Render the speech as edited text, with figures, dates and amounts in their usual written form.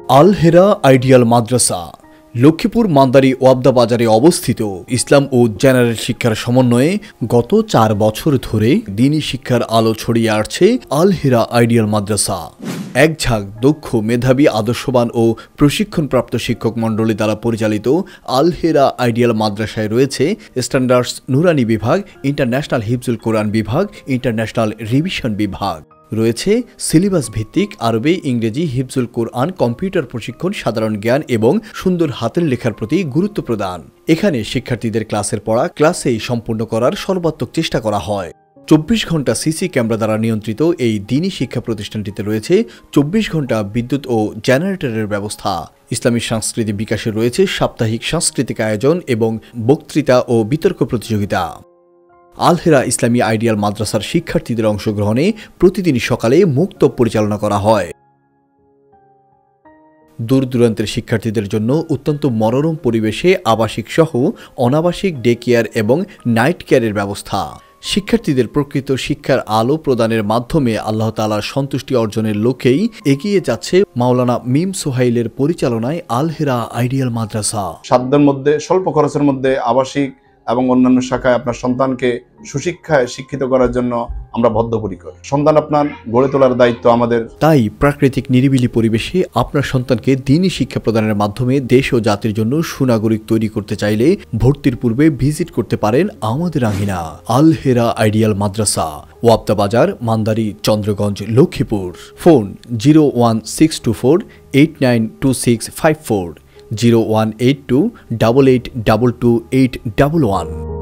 আল হেরা ideal মাদ্রাসা লক্ষ্মীপুর মান্দারি ওয়াবদা বাজারে অবস্থিত ইসলাম ও general শিক্ষার সমন্বয়ে গত 4 বছর ধরে দ্বীনি শিক্ষার আলো ছড়িয়ে আসছে আল হেরা আইডিয়াল মাদ্রাসা। এক ঝাঁক দক্ষ, মেধাবী, আদর্শবান ও প্রশিক্ষণপ্রাপ্ত শিক্ষক মণ্ডলী দ্বারা পরিচালিত আল হেরা আইডিয়াল মাদ্রাসায় রয়েছে স্ট্যান্ডার্ডস নুরানি বিভাগ, ইন্টারন্যাশনাল হিফজুল কোরআন বিভাগ, ইন্টারন্যাশনাল রিভিশন বিভাগ। রয়েছে সিলেবাস ভিত্তিক আরবি, ইংরেজি, হিফজুল কোরআন, কম্পিউটার প্রশিক্ষণ, সাধারণ জ্ঞান এবং সুন্দর হাতের লেখার প্রতি গুরুত্ব প্রদান। এখানে শিক্ষার্থীদের ক্লাসের পড়া ক্লাসেই সম্পূর্ণ করার সর্বাত্মক চেষ্টা করা হয়। 24 ঘন্টা সিসি ক্যামেরা দ্বারা নিয়ন্ত্রিত এই দ্বীনি শিক্ষা প্রতিষ্ঠানটিতে রয়েছে 24 ঘন্টা বিদ্যুৎ ও জেনারেটরের ব্যবস্থা। ইসলামী সংস্কৃতি বিকাশে রয়েছে সাপ্তাহিক সাংস্কৃতিক আয়োজন এবং বক্তৃতা ও বিতর্ক প্রতিযোগিতা। আল হেরা ইসলামী আইডিয়াল মাদ্রাসার শিক্ষার্থীদের অংশগ্রহণে প্রতিদিনই সকালে মুক্ত পরিচালনা করা হয়। দূর দূরান্তের শিক্ষার্থীদের জন্য অত্যন্ত মনোরম পরিবেশে আবাসিক সহ অনাবাসিক ডে কেয়ার এবং নাইট কেয়ারের ব্যবস্থা। শিক্ষার্থীদের প্রকৃত শিক্ষার আলো প্রদানের মাধ্যমে আল্লাহ তাআলার সন্তুষ্টি অর্জনের লক্ষ্যেই এগিয়ে যাচ্ছে মাওলানা মিম সোহাইলের পরিচালনায় আল হেরা আইডিয়াল মাদ্রাসা। সাধ্যের মধ্যে, স্বল্প খরচের মধ্যে আবাসিক এবং অন্যান্য শাখায় আপনার সন্তানকে সুশিক্ষায় শিক্ষিত করার জন্য আমরা বদ্ধপরিকর। সন্তান আপনার গড়ে তোলার দায়িত্ব আমাদের। তাই প্রাকৃতিক নিরিবিলি পরিবেশে আপনার সন্তানকে দ্বীনি শিক্ষা প্রদানের মাধ্যমে দেশ ও জাতির জন্য সুনাগরিক তৈরি করতে চাইলে ভর্তির পূর্বে ভিজিট করতে পারেন আমাদের আঙিনা আল হেরা আইডিয়াল মাদ্রাসা, ওয়াবদা বাজার, মান্দারি, চন্দ্রগঞ্জ, লক্ষ্মীপুর। ফোন 01624892654, 018288228811।